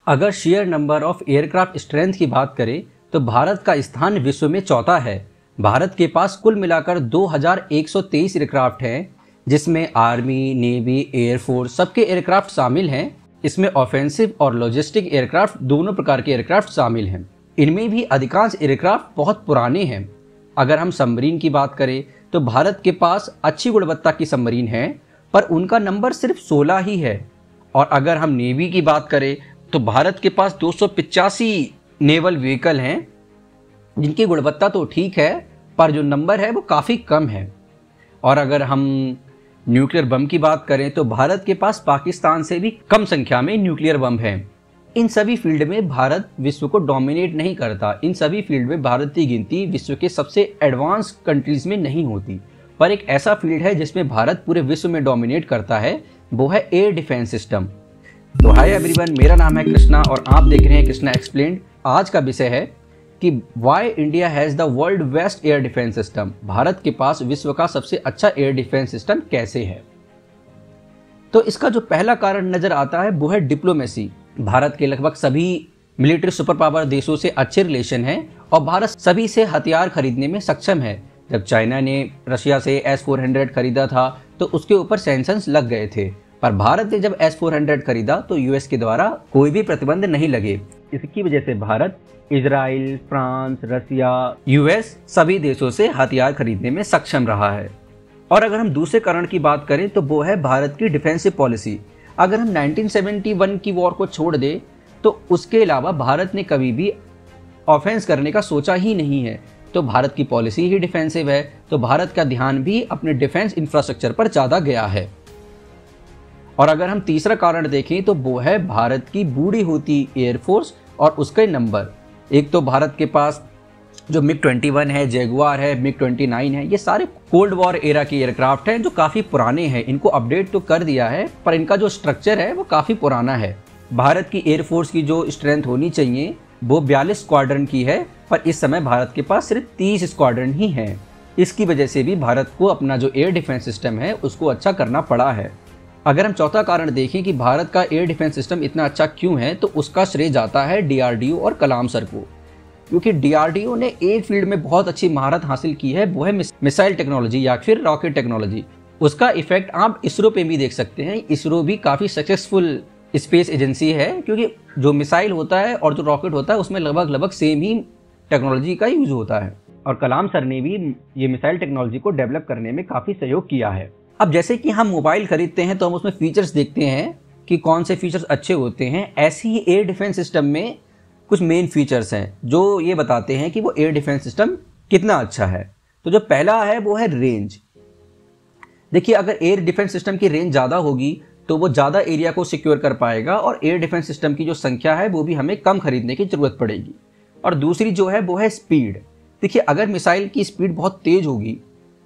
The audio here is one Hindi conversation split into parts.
अगर share number of aircraft strength की बात करें तो भारत का स्थान विश्व में चौथा है। भारत के पास कुल मिलाकर 2123 एयरक्राफ्ट हैं, जिसमें आर्मी, नेवी, एयरफोर्स सबके एयरक्राफ्ट शामिल हैं। इसमें ऑफेंसिव और लॉजिस्टिक एयरक्राफ्ट दोनों प्रकार के एयरक्राफ्ट शामिल हैं। इनमें भी अधिकांश एयरक्राफ्ट बहुत पुराने हैं। अगर हम सबमरीन की बात करें तो भारत के पास अच्छी गुणवत्ता की सबमरीन है, पर उनका नंबर सिर्फ 16 ही है। और अगर हम नेवी की बात करें तो भारत के पास 285 नेवल व्हीकल हैं, जिनकी गुणवत्ता तो ठीक है, पर जो नंबर है वो काफ़ी कम है। और अगर हम न्यूक्लियर बम की बात करें तो भारत के पास पाकिस्तान से भी कम संख्या में न्यूक्लियर बम हैं। इन सभी फील्ड में भारत विश्व को डोमिनेट नहीं करता। इन सभी फील्ड में भारत की गिनती विश्व के सबसे एडवांस कंट्रीज में नहीं होती। पर एक ऐसा फील्ड है जिसमें भारत पूरे विश्व में डोमिनेट करता है, वो है एयर डिफेंस सिस्टम। तो हाय एवरीवन, मेरा नाम है कृष्णा और आप देख रहे हैं कृष्णा एक्सप्लेन्ड। आज का विषय है कि why India has the world best air defence system. Bharat के पास विश्व का सबसे अच्छा एयर डिफेंस सिस्टम कैसे है। तो इसका जो पहला कारण नजर आता है वो है डिप्लोमेसी। भारत के लगभग सभी मिलिट्री सुपर पावर देशों से अच्छे रिलेशन हैं और भारत सभी से हथियार खरीदने में सक्षम है। जब चाइना ने रशिया से S-400 खरीदा था तो उसके ऊपर सैंक्शंस लग गए थे, पर भारत ने जब S-400 खरीदा तो यूएस के द्वारा कोई भी प्रतिबंध नहीं लगे। इसकी वजह से भारत इजराइल, फ्रांस, रसिया, यूएस सभी देशों से हथियार खरीदने में सक्षम रहा है। और अगर हम दूसरे कारण की बात करें तो वो है भारत की डिफेंसिव पॉलिसी। अगर हम 1971 की वॉर को छोड़ दें तो उसके अलावा भारत ने कभी भी ऑफेंस करने का सोचा ही नहीं है। तो भारत की पॉलिसी ही डिफेंसिव है, तो भारत का ध्यान भी अपने डिफेंस इंफ्रास्ट्रक्चर पर ज़्यादा गया है। और अगर हम तीसरा कारण देखें तो वो है भारत की बूढ़ी होती एयरफोर्स और उसके नंबर। एक तो भारत के पास जो MiG-21 है, जैगुआर है, MiG-29 है, ये सारे कोल्ड वॉर एरा के एयरक्राफ्ट हैं जो काफ़ी पुराने हैं। इनको अपडेट तो कर दिया है पर इनका जो स्ट्रक्चर है वो काफ़ी पुराना है। भारत की एयरफोर्स की जो स्ट्रेंथ होनी चाहिए वो 42 स्क्वाड्रन की है, पर इस समय भारत के पास सिर्फ 30 स्क्वाड्रन ही हैं। इसकी वजह से भी भारत को अपना जो एयर डिफेंस सिस्टम है उसको अच्छा करना पड़ा है। अगर हम चौथा कारण देखें कि भारत का एयर डिफेंस सिस्टम इतना अच्छा क्यों है, तो उसका श्रेय जाता है DRDO और कलाम सर को। क्योंकि DRDO ने एक फील्ड में बहुत अच्छी महारत हासिल की है, वो है मिसाइल टेक्नोलॉजी या फिर रॉकेट टेक्नोलॉजी। उसका इफेक्ट आप इसरो पे भी देख सकते हैं। इसरो भी काफ़ी सक्सेसफुल स्पेस एजेंसी है, क्योंकि जो मिसाइल होता है और जो रॉकेट होता है उसमें लगभग सेम ही टेक्नोलॉजी का यूज होता है। और कलाम सर ने भी ये मिसाइल टेक्नोलॉजी को डेवलप करने में काफ़ी सहयोग किया है। अब जैसे कि हम मोबाइल खरीदते हैं तो हम उसमें फीचर्स देखते हैं कि कौन से फीचर्स अच्छे होते हैं, ऐसे ही एयर डिफेंस सिस्टम में कुछ मेन फीचर्स हैं जो ये बताते हैं कि वो एयर डिफेंस सिस्टम कितना अच्छा है। तो जो पहला है वो है रेंज। देखिए, अगर एयर डिफेंस सिस्टम की रेंज ज़्यादा होगी तो वो ज़्यादा एरिया को सिक्योर कर पाएगा और एयर डिफेंस सिस्टम की जो संख्या है वो भी हमें कम खरीदने की ज़रूरत पड़ेगी। और दूसरी जो है वो है स्पीड। देखिए, अगर मिसाइल की स्पीड बहुत तेज़ होगी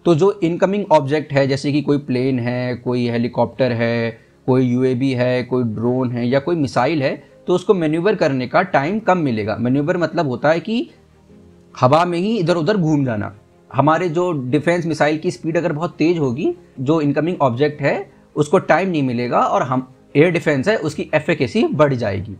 तो जो इनकमिंग ऑब्जेक्ट है, जैसे कि कोई प्लेन है, कोई हेलीकॉप्टर है, कोई UAV है, कोई ड्रोन है या कोई मिसाइल है, तो उसको मैन्यूवर करने का टाइम कम मिलेगा। मैन्यूवर मतलब होता है कि हवा में ही इधर उधर घूम जाना। हमारे जो डिफेंस मिसाइल की स्पीड अगर बहुत तेज़ होगी, जो इनकमिंग ऑब्जेक्ट है उसको टाइम नहीं मिलेगा और हम एयर डिफेंस है उसकी एफिकेसी बढ़ जाएगी।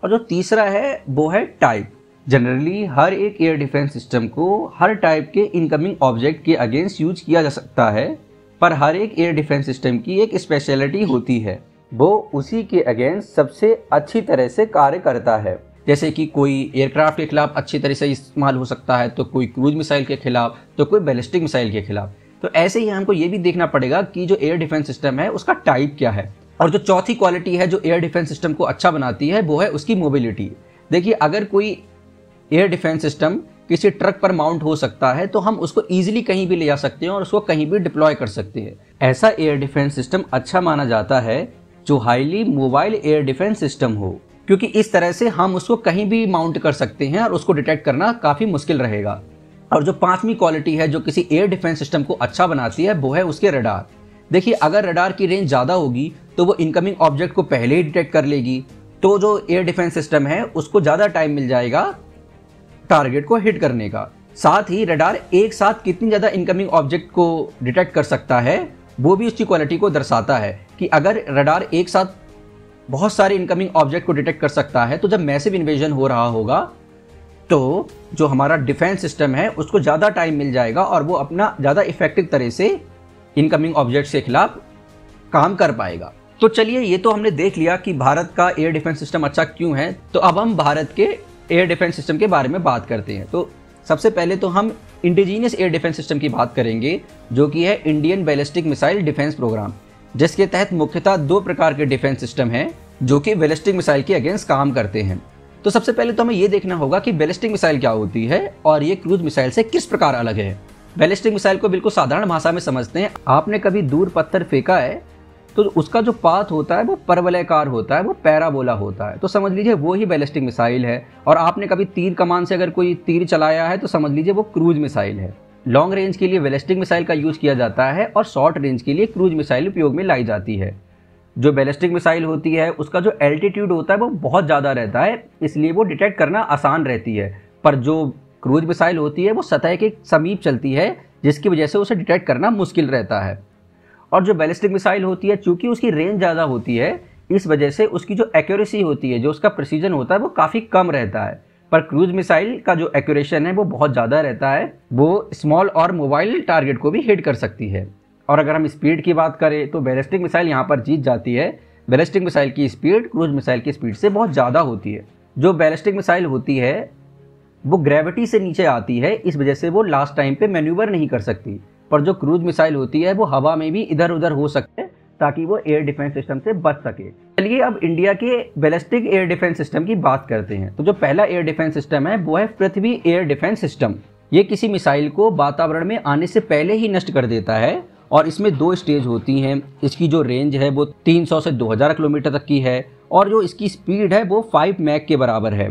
और जो तीसरा है वो है टाइप। जनरली हर एक एयर डिफेंस सिस्टम को हर टाइप के इनकमिंग ऑब्जेक्ट के अगेंस्ट यूज किया जा सकता है, पर हर एक एयर डिफेंस सिस्टम की एक स्पेशलिटी होती है, वो उसी के अगेंस्ट सबसे अच्छी तरह से कार्य करता है। जैसे कि कोई एयरक्राफ्ट के खिलाफ अच्छी तरह से इस्तेमाल हो सकता है, तो कोई क्रूज मिसाइल के खिलाफ, तो कोई बैलिस्टिक मिसाइल के खिलाफ। तो ऐसे ही हमको ये भी देखना पड़ेगा कि जो एयर डिफेंस सिस्टम है उसका टाइप क्या है। और जो चौथी क्वालिटी है जो एयर डिफेंस सिस्टम को अच्छा बनाती है वो है उसकी मोबिलिटी। देखिए, अगर कोई एयर डिफेंस सिस्टम किसी ट्रक पर माउंट हो सकता है तो हम उसको ईजिली कहीं भी ले जा सकते हैं और उसको कहीं भी डिप्लॉय कर सकते हैं। ऐसा एयर डिफेंस सिस्टम अच्छा माना जाता है जो highly mobile air defence system हो, क्योंकि इस तरह से हम उसको कहीं भी माउंट कर सकते हैं और उसको डिटेक्ट करना काफ़ी मुश्किल रहेगा। और जो पांचवी क्वालिटी है जो किसी एयर डिफेंस सिस्टम को अच्छा बनाती है वो है उसके रडार। देखिए, अगर रडार की रेंज ज़्यादा होगी तो वो इनकमिंग ऑब्जेक्ट को पहले ही डिटेक्ट कर लेगी, तो जो एयर डिफेंस सिस्टम है उसको ज़्यादा टाइम मिल जाएगा टारगेट को हिट करने का। साथ ही रडार एक साथ कितनी ज़्यादा इनकमिंग ऑब्जेक्ट को डिटेक्ट कर सकता है वो भी उसकी क्वालिटी को दर्शाता है कि अगर रडार एक साथ बहुत सारे इनकमिंग ऑब्जेक्ट को डिटेक्ट कर सकता है। तो जब मैसिव इन्वेजन हो रहा होगा तो जो हमारा डिफेंस सिस्टम है उसको ज़्यादा टाइम मिल जाएगा और वो अपना ज़्यादा इफेक्टिव तरह से इनकमिंग ऑब्जेक्ट्स के खिलाफ काम कर पाएगा। तो चलिए, ये तो हमने देख लिया कि भारत का एयर डिफेंस सिस्टम अच्छा क्यों है। तो अब हम भारत के एयर डिफेंस सिस्टम के बारे में बात करते हैं। तो सबसे पहले तो हम इंडिजीनियस एयर डिफेंस सिस्टम की बात करेंगे, जो कि है Indian ballistic missile defence programme, जिसके तहत मुख्यतः 2 प्रकार के डिफेंस सिस्टम हैं जो कि बैलिस्टिक मिसाइल के अगेंस्ट काम करते हैं। तो सबसे पहले तो हमें ये देखना होगा कि बैलिस्टिक मिसाइल क्या होती है और ये क्रूज मिसाइल से किस प्रकार अलग है। बैलिस्टिक मिसाइल को बिल्कुल साधारण भाषा में समझते हैं। आपने कभी दूर पत्थर फेंका है तो उसका जो पाथ होता है वो परवलयाकार होता है, वो पैराबोला होता है। तो समझ लीजिए वो ही बैलिस्टिक मिसाइल है। और आपने कभी तीर कमान से अगर कोई तीर चलाया है तो समझ लीजिए वो क्रूज मिसाइल है। लॉन्ग रेंज के लिए बैलिस्टिक मिसाइल का यूज किया जाता है और शॉर्ट रेंज के लिए क्रूज मिसाइल उपयोग में लाई जाती है। जो बैलिस्टिक मिसाइल होती है उसका जो एल्टीट्यूड होता है वो बहुत ज़्यादा रहता है, इसलिए वो डिटेक्ट करना आसान रहती है। पर जो क्रूज मिसाइल होती है वो सतह के समीप चलती है, जिसकी वजह से उसे डिटेक्ट करना मुश्किल रहता है। और जो बैलिस्टिक मिसाइल होती है, चूंकि उसकी रेंज ज़्यादा होती है, इस वजह से उसकी जो एक्यूरेसी होती है, जो उसका प्रिसीजन होता है, वो काफ़ी कम रहता है। पर क्रूज मिसाइल का जो एक्यूरेशन है वो बहुत ज़्यादा रहता है। वो स्मॉल और मोबाइल टारगेट को भी हिट कर सकती है। और अगर हम स्पीड की बात करें तो बैलिस्टिक मिसाइल यहाँ पर जीत जाती है। बैलिस्टिक मिसाइल की स्पीड क्रूज मिसाइल की स्पीड से बहुत ज़्यादा होती है। जो बैलिस्टिक मिसाइल होती है वो ग्रेविटी से नीचे आती है, इस वजह से वो लास्ट टाइम पे मैन्यूवर नहीं कर सकती। पर जो क्रूज मिसाइल होती है वो हवा में भी इधर उधर हो सकते हैं ताकि वो एयर डिफेंस सिस्टम से बच सके। चलिए अब इंडिया के बैलिस्टिक एयर डिफेंस सिस्टम की बात करते हैं। तो जो पहला एयर डिफेंस सिस्टम है वो है पृथ्वी एयर डिफेंस सिस्टम। ये किसी मिसाइल को वातावरण में आने से पहले ही नष्ट कर देता है और इसमें 2 स्टेज होती हैं। इसकी जो रेंज है वो 300 से 2000 किलोमीटर तक की है और जो इसकी स्पीड है वो 5 मैक के बराबर है।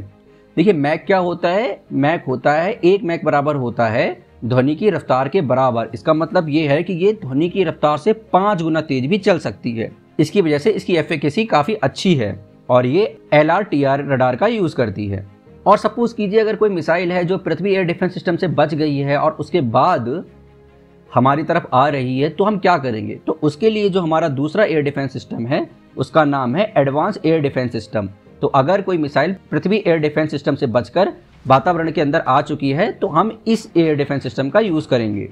देखिए मैक क्या होता है? मैक होता है 1 मैक बराबर होता है ध्वनि की रफ्तार के बराबर। इसका मतलब ये है कि ये ध्वनि की रफ्तार से 5 गुना तेज भी चल सकती है। इसकी वजह से इसकी एफिकेसी काफ़ी अच्छी है और ये LRTR रडार का यूज़ करती है। और सपोज कीजिए अगर कोई मिसाइल है जो पृथ्वी एयर डिफेंस सिस्टम से बच गई है और उसके बाद हमारी तरफ आ रही है, तो हम क्या करेंगे? तो उसके लिए जो हमारा दूसरा एयर डिफेंस सिस्टम है उसका नाम है एडवांस एयर डिफेंस सिस्टम। तो अगर कोई मिसाइल पृथ्वी एयर डिफेंस सिस्टम से बचकर वातावरण के अंदर आ चुकी है तो हम इस एयर डिफेंस सिस्टम का यूज़ करेंगे।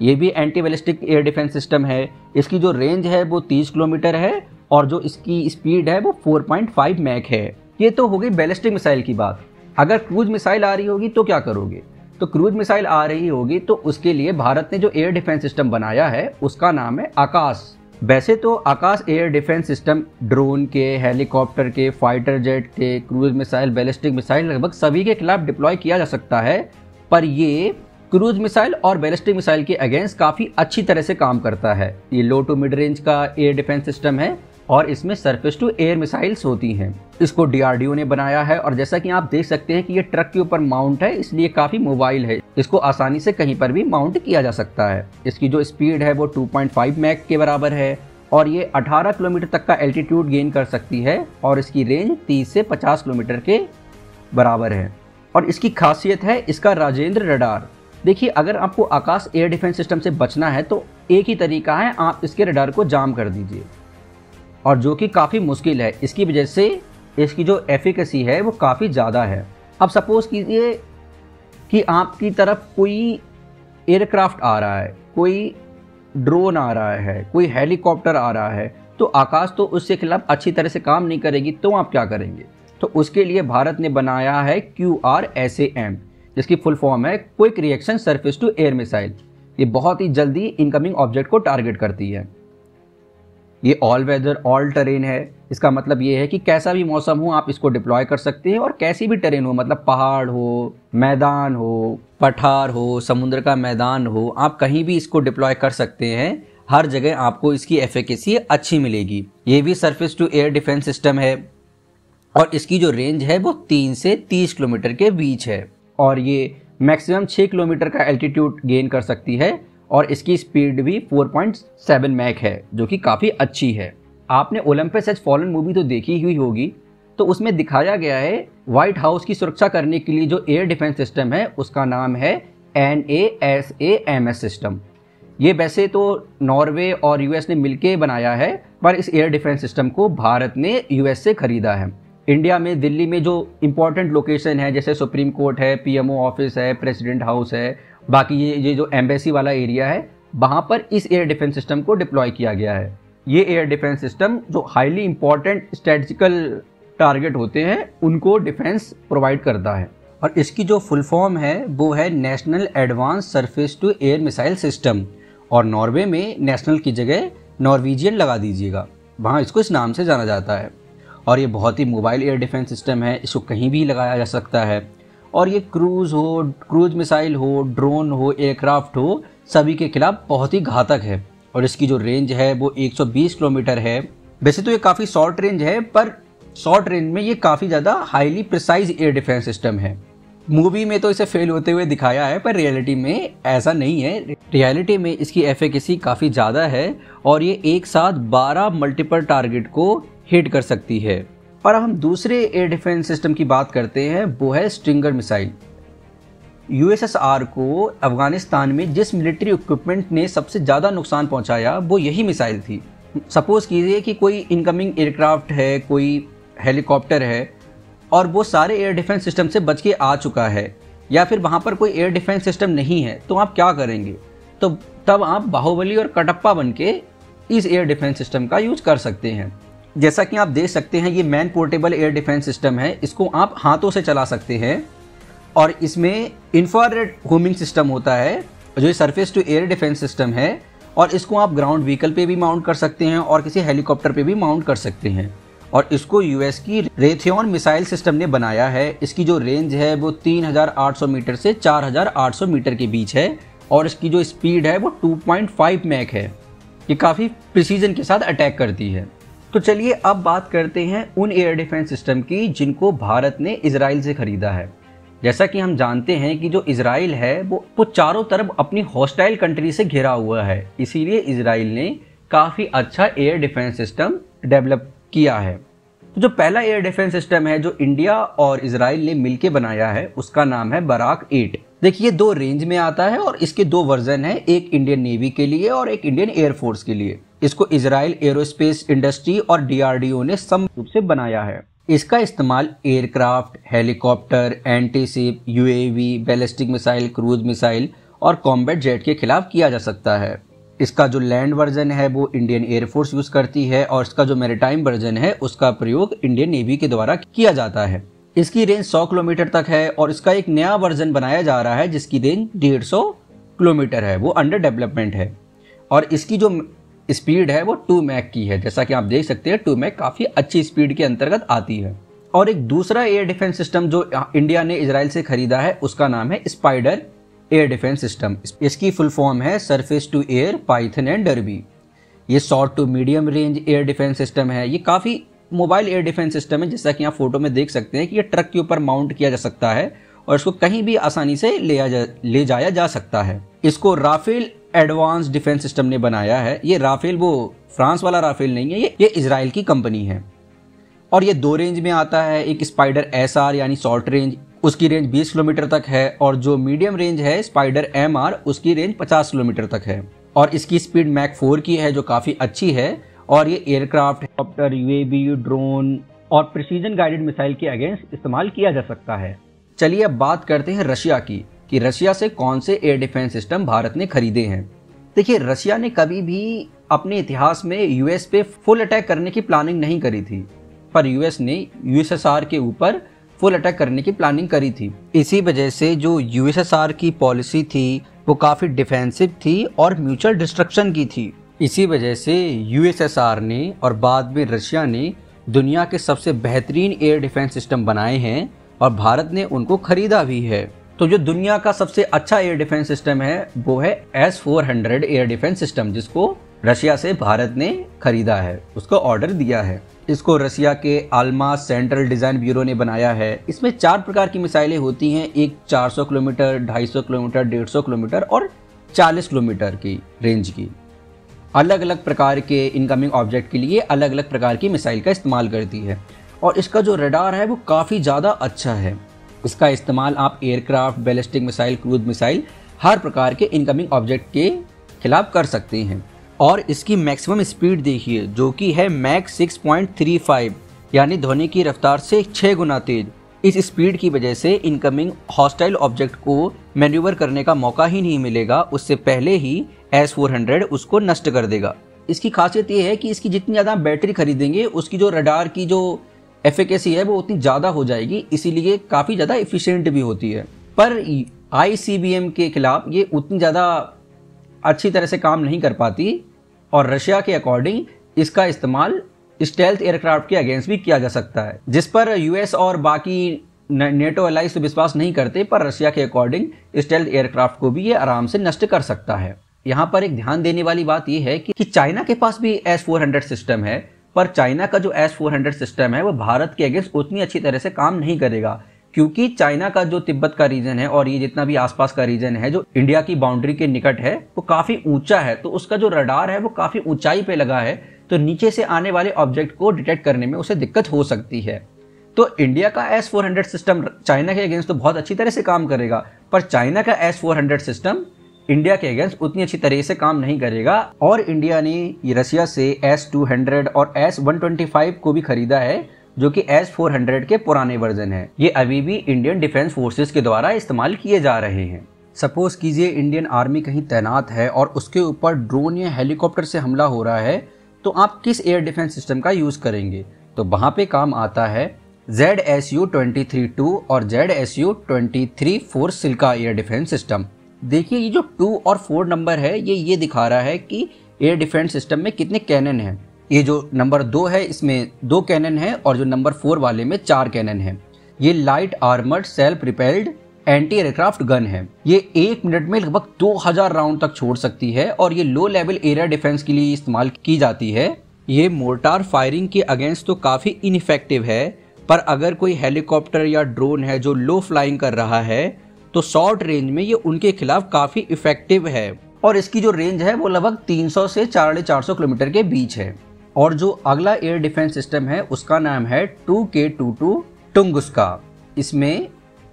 ये भी anti ballistic air defence system है। इसकी जो रेंज है वो 30 किलोमीटर है और जो इसकी स्पीड है वो 4.5 मैक है। ये तो हो गई बैलिस्टिक मिसाइल की बात। अगर क्रूज मिसाइल आ रही होगी तो क्या करोगे? तो क्रूज मिसाइल आ रही होगी तो उसके लिए भारत ने जो एयर डिफेंस सिस्टम बनाया है उसका नाम है आकाश। वैसे तो आकाश एयर डिफेंस सिस्टम ड्रोन के, हेलीकॉप्टर के, फाइटर जेट के, क्रूज मिसाइल, बैलिस्टिक मिसाइल लगभग सभी के खिलाफ डिप्लॉय किया जा सकता है। पर ये क्रूज मिसाइल और बैलिस्टिक मिसाइल के अगेंस्ट काफ़ी अच्छी तरह से काम करता है। ये लो टू मिड रेंज का एयर डिफेंस सिस्टम है और इसमें सरफेस टू एयर मिसाइल्स होती हैं। इसको DRDO ने बनाया है और जैसा कि आप देख सकते हैं कि ये ट्रक के ऊपर माउंट है, इसलिए काफ़ी मोबाइल है। इसको आसानी से कहीं पर भी माउंट किया जा सकता है। इसकी जो स्पीड है वो 2.5 मैक के बराबर है और ये 18 किलोमीटर तक का एल्टीट्यूड गेन कर सकती है और इसकी रेंज 30 से 50 किलोमीटर के बराबर है। और इसकी खासियत है इसका राजेंद्र रडार। देखिए अगर आपको आकाश एयर डिफेंस सिस्टम से बचना है तो एक ही तरीका है, आप इसके रडार को जाम कर दीजिए, और जो कि काफ़ी मुश्किल है। इसकी वजह से इसकी जो एफिकेसी है वो काफ़ी ज़्यादा है। अब सपोज़ कीजिए कि आपकी तरफ कोई एयरक्राफ्ट आ रहा है, कोई ड्रोन आ रहा है, कोई हेलीकॉप्टर आ रहा है, तो आकाश तो उसके खिलाफ अच्छी तरह से काम नहीं करेगी, तो आप क्या करेंगे? तो उसके लिए भारत ने बनाया है QRSAM, जिसकी फुल फॉर्म है quick reaction surface to air missile. ये बहुत ही जल्दी इनकमिंग ऑब्जेक्ट को टारगेट करती है। ये ऑल वेदर ऑल टेरेन है। इसका मतलब ये है कि कैसा भी मौसम हो आप इसको डिप्लॉय कर सकते हैं और कैसी भी टेरेन हो, मतलब पहाड़ हो, मैदान हो, पठार हो, समुद्र का मैदान हो, आप कहीं भी इसको डिप्लॉय कर सकते हैं। हर जगह आपको इसकी एफिकेसी अच्छी मिलेगी। ये भी surface to air defence system है और इसकी जो रेंज है वो 3 से 30 किलोमीटर के बीच है और ये मैक्सिमम 6 किलोमीटर का एल्टीट्यूड गेन कर सकती है और इसकी स्पीड भी 4.7 मैक है, जो कि काफ़ी अच्छी है। आपने ओलंपस हैज फॉलन मूवी तो देखी हुई होगी, तो उसमें दिखाया गया है व्हाइट हाउस की सुरक्षा करने के लिए जो एयर डिफेंस सिस्टम है उसका नाम है NASAMS सिस्टम। ये वैसे तो नॉर्वे और यूएस ने मिलके बनाया है, पर इस एयर डिफेंस सिस्टम को भारत ने यूएस से खरीदा है। इंडिया में दिल्ली में जो इम्पोर्टेंट लोकेशन है, जैसे सुप्रीम कोर्ट है, पीएमओ ऑफिस है, प्रेसिडेंट हाउस है, बाकी ये जो एम्बेसी वाला एरिया है, वहाँ पर इस एयर डिफेंस सिस्टम को डिप्लॉय किया गया है। ये एयर डिफेंस सिस्टम जो हाईली इंपॉर्टेंट स्ट्रेटेजिकल टारगेट होते हैं उनको डिफेंस प्रोवाइड करता है। और इसकी जो फुल फॉर्म है वो है national advance surface to air missile system, और नॉर्वे में नेशनल की जगह नॉर्वेजियन लगा दीजिएगा, वहाँ इसको इस नाम से जाना जाता है। और ये बहुत ही मोबाइल एयर डिफेंस सिस्टम है, इसको कहीं भी लगाया जा सकता है। और ये क्रूज मिसाइल हो, ड्रोन हो, एयरक्राफ्ट हो, सभी के खिलाफ बहुत ही घातक है। और इसकी जो रेंज है वो 120 किलोमीटर है। वैसे तो ये काफ़ी शॉर्ट रेंज है, पर शॉर्ट रेंज में ये काफ़ी ज़्यादा highly precise air defence system है। मूवी में तो इसे फेल होते हुए दिखाया है, पर रियलिटी में ऐसा नहीं है। रियलिटी में इसकी एफिकेसी काफ़ी ज़्यादा है और ये एक साथ 12 मल्टीपल टारगेट को हिट कर सकती है। और हम दूसरे एयर डिफेंस सिस्टम की बात करते हैं, वो है स्टिंगर मिसाइल। यूएसएसआर को अफगानिस्तान में जिस मिलिट्री इक्विपमेंट ने सबसे ज़्यादा नुकसान पहुंचाया वो यही मिसाइल थी। सपोज कीजिए कि कोई इनकमिंग एयरक्राफ्ट है, कोई हेलीकॉप्टर है, और वो सारे एयर डिफेंस सिस्टम से बच के आ चुका है, या फिर वहाँ पर कोई एयर डिफेंस सिस्टम नहीं है, तो आप क्या करेंगे? तो तब आप बाहुबली और कटप्पा बन के इस एयर डिफेंस सिस्टम का यूज कर सकते हैं। जैसा कि आप देख सकते हैं, ये man portable air defence system है। इसको आप हाथों से चला सकते हैं और इसमें इंफ्रारेड होमिंग सिस्टम होता है, जो surface to air defence system है। और इसको आप ग्राउंड व्हीकल पे भी माउंट कर सकते हैं और किसी हेलीकॉप्टर पे भी माउंट कर सकते हैं। और इसको यूएस की रेथियन मिसाइल सिस्टम ने बनाया है। इसकी जो रेंज है वो 3800 मीटर से 4800 मीटर के बीच है और इसकी जो स्पीड है वो 2.5 मैक है। ये काफ़ी प्रिसीजन के साथ अटैक करती है। तो चलिए अब बात करते हैं उन एयर डिफेंस सिस्टम की जिनको भारत ने इजराइल से खरीदा है। जैसा कि हम जानते हैं कि जो इजराइल है वो चारों तरफ अपनी हॉस्टाइल कंट्री से घिरा हुआ है, इसीलिए इजराइल ने काफ़ी अच्छा एयर डिफेंस सिस्टम डेवलप किया है। तो जो पहला एयर डिफेंस सिस्टम है जो इंडिया और इजराइल ने मिलकर बनाया है, उसका नाम है बराक 8। देखिए, 2 रेंज में आता है और इसके 2 वर्जन है, एक इंडियन नेवी के लिए और एक इंडियन एयरफोर्स के लिए। इसको इजराइल एरोस्पेस इंडस्ट्री और डीआरडीओ ने संयुक्त रूप से बनाया है। इसका इस्तेमाल aircraft, helicopter, antiship, UAV, ballistic missile, cruise missile और कॉम्बैट जेट के खिलाफ किया जा सकता है। इसका जो लैंड वर्जन है वो इंडियन एयरफोर्स यूज करती है और इसका जो मैरीटाइम वर्जन है उसका प्रयोग इंडियन नेवी के द्वारा किया जाता है। इसकी रेंज 100 किलोमीटर तक है और इसका एक नया वर्जन बनाया जा रहा है जिसकी रेंज 150 किलोमीटर है, वो अंडर डेवलपमेंट है। और इसकी जो स्पीड है वो 2 मैक की है। जैसा कि आप देख सकते हैं, 2 मैक काफ़ी अच्छी स्पीड के अंतर्गत आती है। और एक दूसरा एयर डिफेंस सिस्टम जो इंडिया ने इजराइल से खरीदा है उसका नाम है स्पाइडर एयर डिफेंस सिस्टम। इसकी फुल फॉर्म है surface to air Python and Derby. ये short to medium range air defence system है। ये काफ़ी मोबाइल एयर डिफेंस सिस्टम है, जैसा कि आप फोटो में देख सकते हैं कि ये ट्रक के ऊपर माउंट किया जा सकता है और इसको कहीं भी आसानी से ले जाया जा सकता है। इसको राफेल एडवांस डिफेंस सिस्टम ने बनाया है। ये राफेल वो फ्रांस वाला राफेल नहीं है, ये इजराइल की कंपनी है। और ये 2 रेंज में आता है, एक स्पाइडर SR यानी शॉर्ट रेंज, उसकी रेंज 20 किलोमीटर तक है, और जो मीडियम रेंज है स्पाइडर MR, उसकी रेंज 50 किलोमीटर तक है। और इसकी स्पीड मैक 4 की है जो काफ़ी अच्छी है। और ये एयरक्राफ्ट, हेलीकॉप्टर, यूएवी, ड्रोन और प्रिसीजन गाइडेड मिसाइल के अगेंस्ट इस्तेमाल किया जा सकता है। चलिए अब बात करते हैं रशिया की, कि रशिया से कौन से एयर डिफेंस सिस्टम भारत ने खरीदे हैं। देखिए, रशिया ने कभी भी अपने इतिहास में यूएस पे फुल अटैक करने की प्लानिंग नहीं करी थी, पर यूएस ने यूएसएसआर के ऊपर फुल अटैक करने की प्लानिंग करी थी। इसी वजह से जो यूएसएसआर की पॉलिसी थी वो काफ़ी डिफेंसिव थी और म्यूचुअल डिस्ट्रक्शन की थी। इसी वजह से यूएसएसआर ने और बाद में रशिया ने दुनिया के सबसे बेहतरीन एयर डिफेंस सिस्टम बनाए हैं और भारत ने उनको खरीदा भी है। तो जो दुनिया का सबसे अच्छा एयर डिफेंस सिस्टम है वो है S-400 एयर डिफेंस सिस्टम, जिसको रशिया से भारत ने खरीदा है, उसको ऑर्डर दिया है। इसको रशिया के आलमास सेंट्रल डिज़ाइन ब्यूरो ने बनाया है। इसमें 4 प्रकार की मिसाइलें होती हैं, एक 400 किलोमीटर, 250 किलोमीटर, 150 किलोमीटर और 40 किलोमीटर की रेंज की। अलग अलग प्रकार के इनकमिंग ऑब्जेक्ट के लिए अलग अलग प्रकार की मिसाइल का इस्तेमाल करती है। और इसका जो रडार है वो काफ़ी ज़्यादा अच्छा है। इसका इस्तेमाल आप aircraft, ballistic missile, cruise missile, हर प्रकार के इनकमिंग ऑब्जेक्ट के खिलाफ कर सकते हैं। और इसकी मैक्सिमम स्पीड देखिए जो कि है मैक 6.35 यानी ध्वनि की रफ्तार से 6 गुना तेज। इस स्पीड की वजह से इनकमिंग हॉस्टाइल ऑब्जेक्ट को मैन्यूवर करने का मौका ही नहीं मिलेगा, उससे पहले ही S-400 उसको नष्ट कर देगा। इसकी खासियत ये है कि इसकी जितनी ज़्यादा बैटरी खरीदेंगे उसकी जो रडार की जो एफिकेसी है वो उतनी ज़्यादा हो जाएगी, इसीलिए काफ़ी ज़्यादा एफिशिएंट भी होती है। पर ICBM के खिलाफ ये उतनी ज़्यादा अच्छी तरह से काम नहीं कर पाती और रशिया के अकॉर्डिंग इसका इस्तेमाल स्टेल्थ एयरक्राफ्ट के अगेंस्ट भी किया जा सकता है, जिस पर US और बाकी नेटो एलाइज तो विश्वास नहीं करते, पर रशिया के अकॉर्डिंग स्टेल्थ एयरक्राफ्ट को भी ये आराम से नष्ट कर सकता है। यहाँ पर एक ध्यान देने वाली बात यह है कि चाइना के पास भी S-400 सिस्टम है, पर चाइना का जो S-400 सिस्टम है वो भारत के अगेंस्ट उतनी अच्छी तरह से काम नहीं करेगा, क्योंकि चाइना का जो तिब्बत का रीजन है और ये जितना भी आसपास का रीजन है जो इंडिया की बाउंड्री के निकट है वो काफ़ी ऊंचा है, तो उसका जो रडार है वो काफ़ी ऊंचाई पे लगा है, तो नीचे से आने वाले ऑब्जेक्ट को डिटेक्ट करने में उसे दिक्कत हो सकती है। तो इंडिया का S-400 सिस्टम चाइना के अगेंस्ट तो बहुत अच्छी तरह से काम करेगा, पर चाइना का S-400 सिस्टम इंडिया के अगेंस्ट उतनी अच्छी तरह से काम नहीं करेगा। और इंडिया ने रशिया से S-200 और S-125 को भी खरीदा है, जो कि S-400 के पुराने वर्जन है। ये अभी भी इंडियन डिफेंस फोर्सेस के द्वारा इस्तेमाल किए जा रहे हैं। सपोज कीजिए इंडियन आर्मी कहीं तैनात है और उसके ऊपर ड्रोन या हेलीकॉप्टर से हमला हो रहा है, तो आप किस एयर डिफेंस सिस्टम का यूज़ करेंगे? तो वहाँ पे काम आता है ZSU-23-2 और ZSU-23-4 Chilka air defence system. देखिए ये जो 2 और 4 नंबर है ये दिखा रहा है कि एयर डिफेंस सिस्टम में कितने कैनन हैं। ये जो नंबर 2 है इसमें 2 कैनन है और जो नंबर 4 वाले में 4 कैनन है। ये light armoured self repelled anti aircraft gun है। ये 1 मिनट में लगभग 2000 राउंड तक छोड़ सकती है और ये लो लेवल एरिया डिफेंस के लिए इस्तेमाल की जाती है। ये मोर्टार फायरिंग के अगेंस्ट तो काफ़ी इनइफेक्टिव है, पर अगर कोई हेलीकॉप्टर या ड्रोन है जो लो फ्लाइंग कर रहा है तो शॉर्ट रेंज में ये उनके खिलाफ काफ़ी इफेक्टिव है। और इसकी जो रेंज है वो लगभग 300 से 450 किलोमीटर के बीच है। और जो अगला एयर डिफेंस सिस्टम है उसका नाम है 2K22 टुंगुस्का। इसमें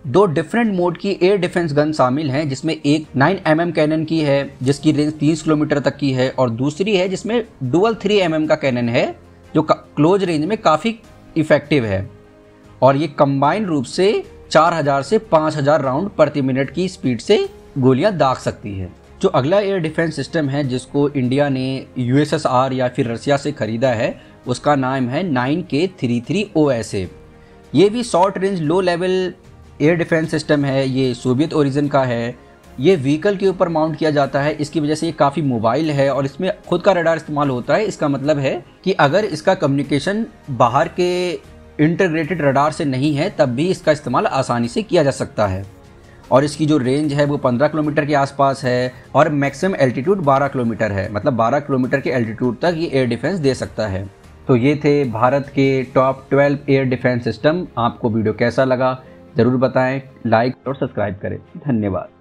2 डिफरेंट मोड की एयर डिफेंस गन शामिल हैं, जिसमें एक 9mm कैनन की है जिसकी रेंज 30 किलोमीटर तक की है, और दूसरी है जिसमें डुअल 3mm का कैनन है जो क्लोज रेंज में काफ़ी इफेक्टिव है। और ये कंबाइंड रूप से 4000 से 5000 राउंड प्रति मिनट की स्पीड से गोलियां दाग सकती है। जो अगला एयर डिफेंस सिस्टम है जिसको इंडिया ने USSR या फिर रसिया से खरीदा है उसका नाम है 9K33 OSA। ये भी short range low level air defence system है। ये सोवियत ओरिजिन का है। ये व्हीकल के ऊपर माउंट किया जाता है, इसकी वजह से ये काफ़ी मोबाइल है और इसमें खुद का रडार इस्तेमाल होता है। इसका मतलब है कि अगर इसका कम्युनिकेशन बाहर के इंटीग्रेटेड रडार से नहीं है तब भी इसका इस्तेमाल आसानी से किया जा सकता है। और इसकी जो रेंज है वो 15 किलोमीटर के आसपास है और मैक्सिमम एल्टीट्यूड 12 किलोमीटर है, मतलब 12 किलोमीटर के एल्टीट्यूड तक ये एयर डिफेंस दे सकता है। तो ये थे भारत के टॉप 12 एयर डिफेंस सिस्टम। आपको वीडियो कैसा लगा ज़रूर बताएं, लाइक और सब्सक्राइब करें। धन्यवाद।